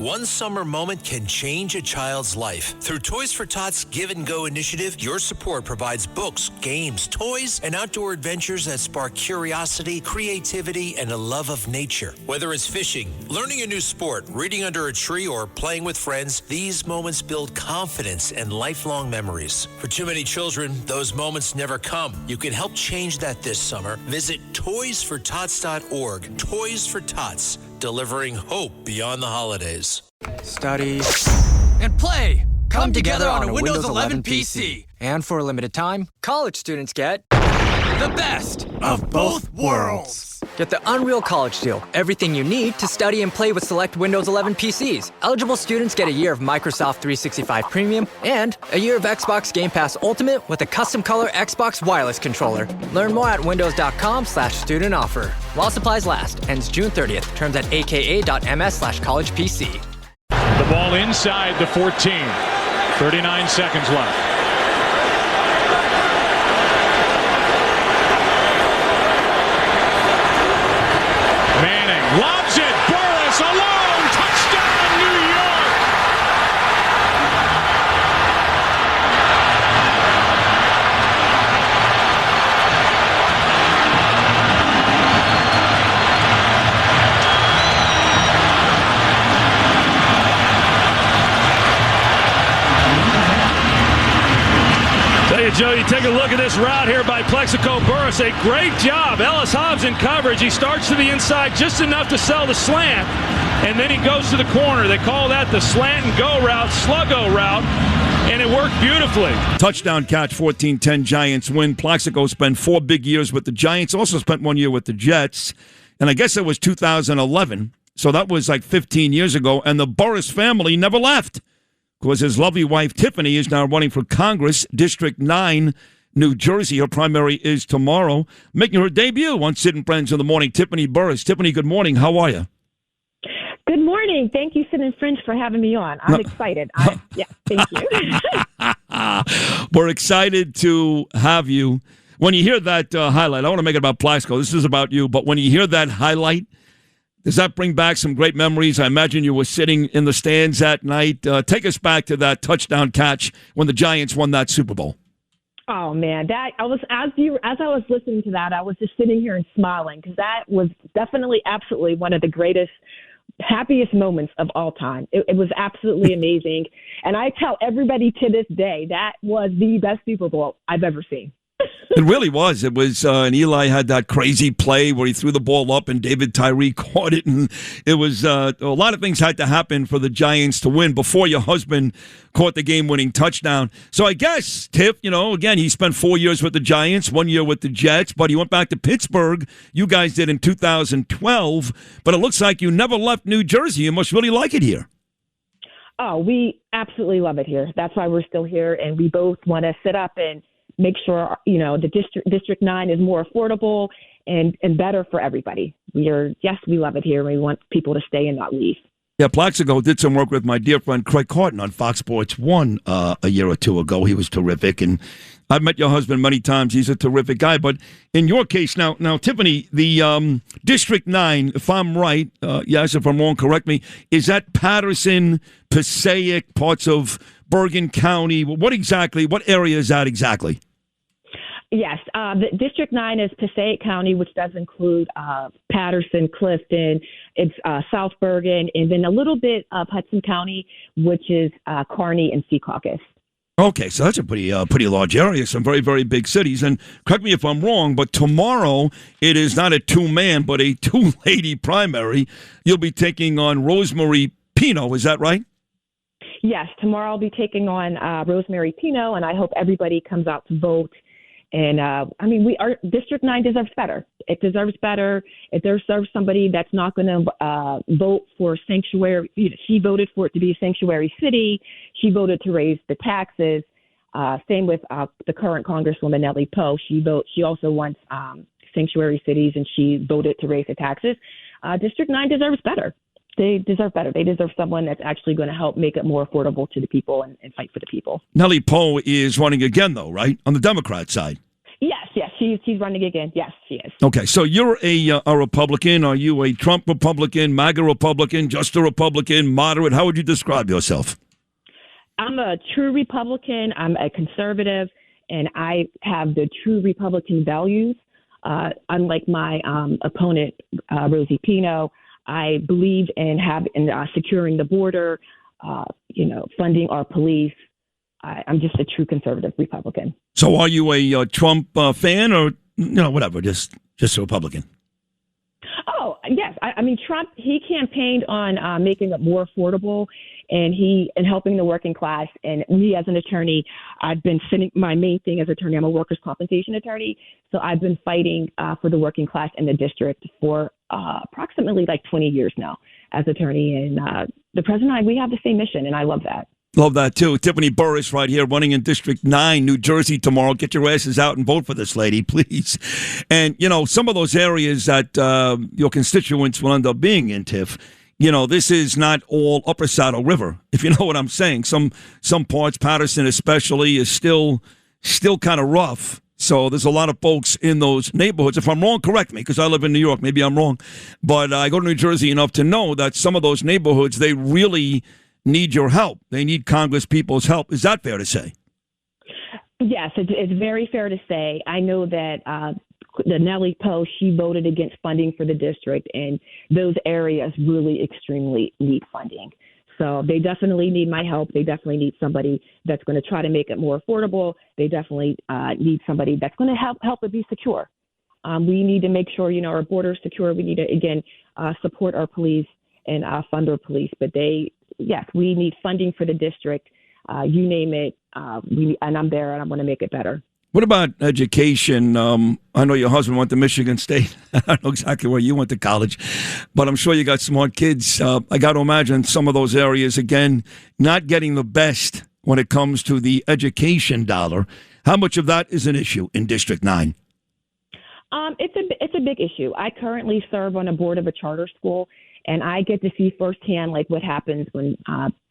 One summer moment can change a child's life. Through Toys for Tots Give and Go initiative, your support provides books, games, toys, and outdoor adventures that spark curiosity, creativity, and a love of nature. Whether it's fishing, learning a new sport, reading under a tree, or playing with friends, these moments build confidence and lifelong memories. For too many children, those moments never come. You can help change that this summer. Visit toysfortots.org. Toys for Tots, delivering hope beyond the holidays. Study and play come together on a Windows 11 PC. And for a limited time, college students get the best of both worlds. Get the Unreal College Deal. Everything you need to study and play with select Windows 11 PCs. Eligible students get a year of Microsoft 365 Premium and a year of Xbox Game Pass Ultimate with a custom color Xbox wireless controller. Learn more at windows.com/student offer. While supplies last. Ends June 30th. Terms at aka.ms/collegepc. The ball inside the 14. 39 seconds left. Manning lobs it. Burress alone. Touchdown, New York. Tell you, Joe, you take a look at this route here by Plaxico Burress. A great job. Ellis Hobbs in coverage. He starts to the inside just enough to sell the slant, and then he goes to the corner. They call that the slant and go route, sluggo route, and it worked beautifully. Touchdown catch, 14-10 Giants win. Plaxico spent 4 big years with the Giants, also spent 1 year with the Jets, and I guess it was 2011, so that was like 15 years ago, and the Burress family never left. Because his lovely wife, Tiffany, is now running for Congress, District 9, New Jersey. Her primary is tomorrow. Making her debut on Sid and Friends in the Morning, Tiffany Burress. Tiffany, good morning. How are you? Good morning. Thank you, Sid and Friends, for having me on. I'm excited. Yeah, thank you. We're excited to have you. When you hear that highlight, I want to make it about Plaxico. This is about you. But when you hear that highlight, does that bring back some great memories? I imagine you were sitting in the stands that night. Take us back to that touchdown catch when the Giants won that Super Bowl. Oh man, as I was listening to that, I was just sitting here and smiling because that was definitely, absolutely one of the greatest, happiest moments of all time. It was absolutely amazing, and I tell everybody to this day that was the best Super Bowl I've ever seen. It really was. It was, and Eli had that crazy play where he threw the ball up and David Tyree caught it. And it was a lot of things had to happen for the Giants to win before your husband caught the game-winning touchdown. So I guess, Tiff, again, he spent 4 years with the Giants, 1 year with the Jets, but he went back to Pittsburgh. You guys did in 2012, but it looks like you never left New Jersey. You must really like it here. Oh, we absolutely love it here. That's why we're still here, and we both want to sit up and make sure, the District 9 is more affordable and better for everybody. We love it here. We want people to stay and not leave. Yeah, Plaxico did some work with my dear friend Craig Carton on Fox Sports 1 a year or two ago. He was terrific, and I've met your husband many times. He's a terrific guy. But in your case, now Tiffany, the District 9, if I'm right, yes, if I'm wrong, correct me, is that Patterson, Passaic, parts of Bergen County? What area is that exactly? Yes, the District 9 is Passaic County, which does include Patterson, Clifton, it's South Bergen, and then a little bit of Hudson County, which is Kearney and Secaucus. Okay, so that's a pretty large area, some very, very big cities. And correct me if I'm wrong, but tomorrow it is not a two-man, but a two-lady primary. You'll be taking on Rosemary Pino, is that right? Yes, tomorrow I'll be taking on Rosemary Pino, and I hope everybody comes out to vote. And, our District 9 deserves better. It deserves better. It deserves somebody that's not going to vote for sanctuary. She voted for it to be a sanctuary city. She voted to raise the taxes. Same with the current Congresswoman, Nellie Poe. She also wants sanctuary cities, and she voted to raise the taxes. District 9 deserves better. They deserve better. They deserve someone that's actually going to help make it more affordable to the people and fight for the people. Nellie Poe is running again, though, right? On the Democrat side. Yes. she's running again. Yes, she is. Okay, so you're a Republican. Are you a Trump Republican, MAGA Republican, just a Republican, moderate? How would you describe yourself? I'm a true Republican. I'm a conservative, and I have the true Republican values. Unlike my opponent, Rosie Pino, I believe in securing the border, funding our police. I'm just a true conservative Republican. So are you a Trump fan or, whatever, just a Republican? Oh, yes. I mean, Trump, he campaigned on making it more affordable and helping the working class. And me as an attorney, I've been sitting, my main thing as attorney, I'm a workers' compensation attorney. So I've been fighting for the working class in the district for approximately 20 years now as attorney. And the president and I, we have the same mission, and I love that. Love that, too. Tiffany Burress right here running in District 9, New Jersey tomorrow. Get your asses out and vote for this lady, please. And, some of those areas that your constituents will end up being in, Tiff, this is not all Upper Saddle River, if you know what I'm saying. Some parts, Patterson especially, is still kind of rough. So there's a lot of folks in those neighborhoods. If I'm wrong, correct me, because I live in New York. Maybe I'm wrong. But I go to New Jersey enough to know that some of those neighborhoods, they really need your help. They need Congress people's help. Is that fair to say? Yes, it's very fair to say. I know that the Nellie Poe, she voted against funding for the district, and those areas really extremely need funding. So they definitely need my help. They definitely need somebody that's going to try to make it more affordable. They definitely need somebody that's going to help it be secure. We need to make sure, our border is secure. We need to, again, support our police and fund our police. But yes, we need funding for the district. You name it, and I'm there, and I'm going to make it better. What about education? I know your husband went to Michigan State. I don't know exactly where you went to college, but I'm sure you got smart kids. I got to imagine some of those areas, again, not getting the best when it comes to the education dollar. How much of that is an issue in District 9? It's a big issue. I currently serve on a board of a charter school, and I get to see firsthand what happens when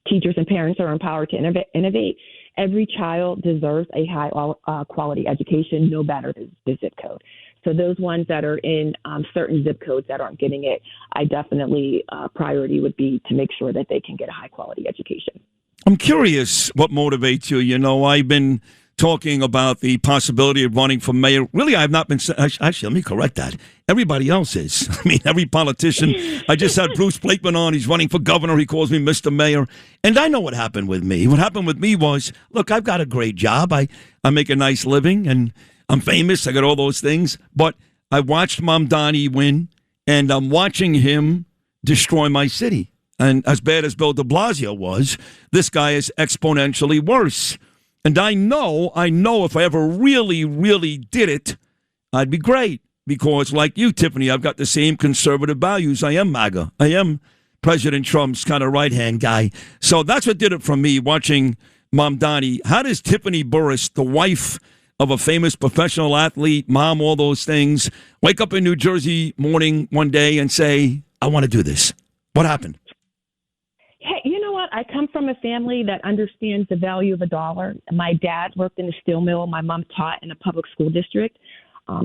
teachers and parents are empowered to innovate. Every child deserves a high quality education, no matter the zip code. So those ones that are in certain zip codes that aren't getting it, I definitely priority would be to make sure that they can get a high quality education. I'm curious what motivates you. I've been talking about the possibility of running for mayor. Really, I have not been. Actually, let me correct that. Everybody else is. I mean, every politician. I just had Bruce Blakeman on. He's running for governor. He calls me Mr. Mayor. And I know what happened with me. What happened with me was, look, I've got a great job. I make a nice living, and I'm famous. I got all those things. But I watched Mamdani win, and I'm watching him destroy my city. And as bad as Bill de Blasio was, this guy is exponentially worse. And I know if I ever really, really did it, I'd be great. Because like you, Tiffany, I've got the same conservative values. I am MAGA. I am President Trump's kind of right-hand guy. So that's what did it for me, watching Mamdani. How does Tiffany Burress, the wife of a famous professional athlete, mom, all those things, wake up in New Jersey morning one day and say, I want to do this? What happened? Hey, you know what? I come from a family that understands the value of a dollar. My dad worked in a steel mill. My mom taught in a public school district.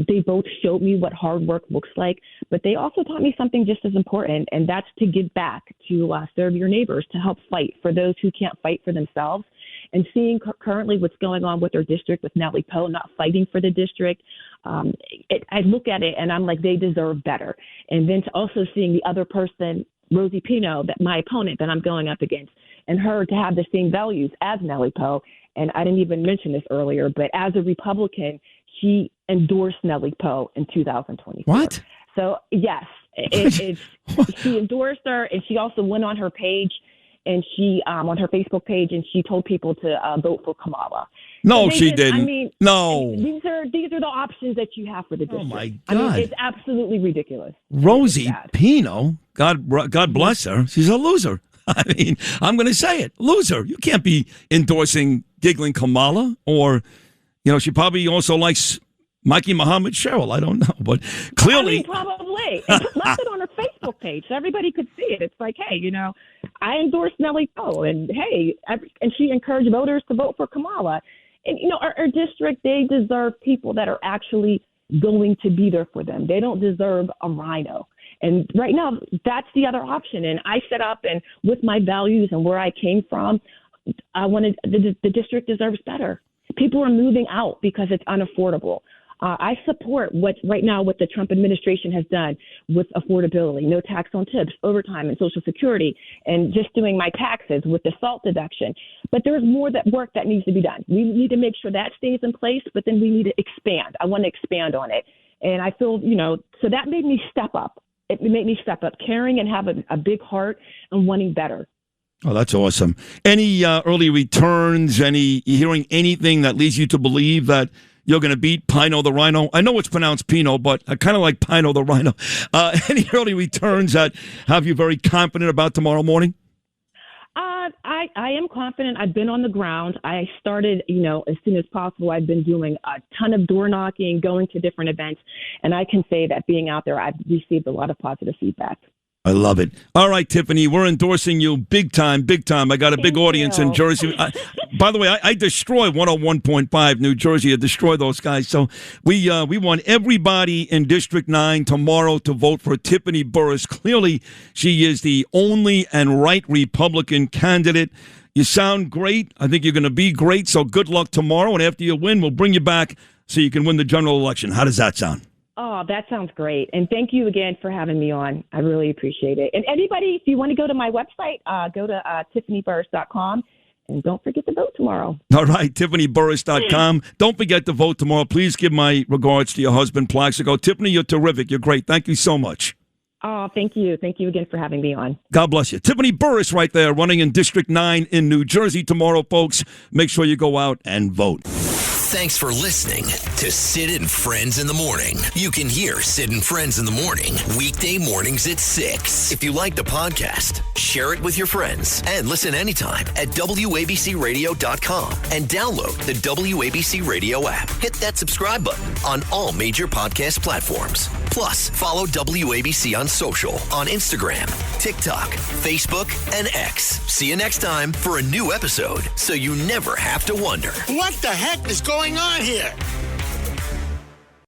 They both showed me what hard work looks like, but they also taught me something just as important, and that's to give back, to serve your neighbors, to help fight for those who can't fight for themselves. And seeing currently what's going on with our district, with Nellie Poe not fighting for the district, I look at it and I'm like, they deserve better. And then to also seeing the other person, Rosie Pino, that my opponent that I'm going up against, and her to have the same values as Nellie Poe. And I didn't even mention this earlier, but as a Republican, she endorsed Nellie Poe in 2024. What? So, yes, she endorsed her, and she also went on her page, and she on her Facebook page, and she told people to vote for Kamala. No, she didn't. I mean, no. These are the options that you have for the district. Oh, my God. I mean, it's absolutely ridiculous. Rosie Pino, God bless her, she's a loser. I mean, I'm going to say it. Loser. You can't be endorsing giggling Kamala, or, she probably also likes Mikey Muhammad Cheryl. I don't know, but clearly. Probably. And left it on her Facebook page so everybody could see it. It's like, hey, I endorsed Nellie Poe, and hey, and she encouraged voters to vote for Kamala. And, our district, they deserve people that are actually going to be there for them. They don't deserve a rhino. And right now, that's the other option. And I set up, and with my values and where I came from, I wanted the district deserves better. People are moving out because it's unaffordable. I support what the Trump administration has done with affordability, no tax on tips, overtime, and Social Security, and just doing my taxes with the SALT deduction. But there's more work that needs to be done. We need to make sure that stays in place, but then we need to expand. I want to expand on it. And I feel, so that made me step up. It made me step up, caring and have a big heart and wanting better. Oh, that's awesome. Any early returns, hearing anything that leads you to believe that you're going to beat Pino the Rhino? I know it's pronounced Pino, but I kind of like Pino the Rhino. Any early returns that have you very confident about tomorrow morning? I am confident. I've been on the ground. I started, as soon as possible. I've been doing a ton of door knocking, going to different events, and I can say that being out there, I've received a lot of positive feedback. I love it. All right, Tiffany, we're endorsing you big time, big time. I got a big audience in Jersey. By the way, I destroy 101.5 New Jersey. I destroy those guys. So we want everybody in District 9 tomorrow to vote for Tiffany Burress. Clearly, she is the only and right Republican candidate. You sound great. I think you're going to be great. So good luck tomorrow. And after you win, we'll bring you back so you can win the general election. How does that sound? Oh, that sounds great. And thank you again for having me on. I really appreciate it. And anybody, if you want to go to my website, go to tiffanyburress.com. And don't forget to vote tomorrow. All right, tiffanyburress.com. Don't forget to vote tomorrow. Please give my regards to your husband, Plaxico. Tiffany, you're terrific. You're great. Thank you so much. Oh, thank you. Thank you again for having me on. God bless you. Tiffany Burress right there, running in District 9 in New Jersey tomorrow, folks. Make sure you go out and vote. Thanks for listening to Sid and Friends in the Morning. You can hear Sid and Friends in the Morning weekday mornings at 6. If you like the podcast, share it with your friends and listen anytime at WABCRadio.com and download the WABC Radio app. Hit that subscribe button on all major podcast platforms. Plus, follow WABC on social on Instagram, TikTok, Facebook, and X. See you next time for a new episode so you never have to wonder. What the heck is going on here?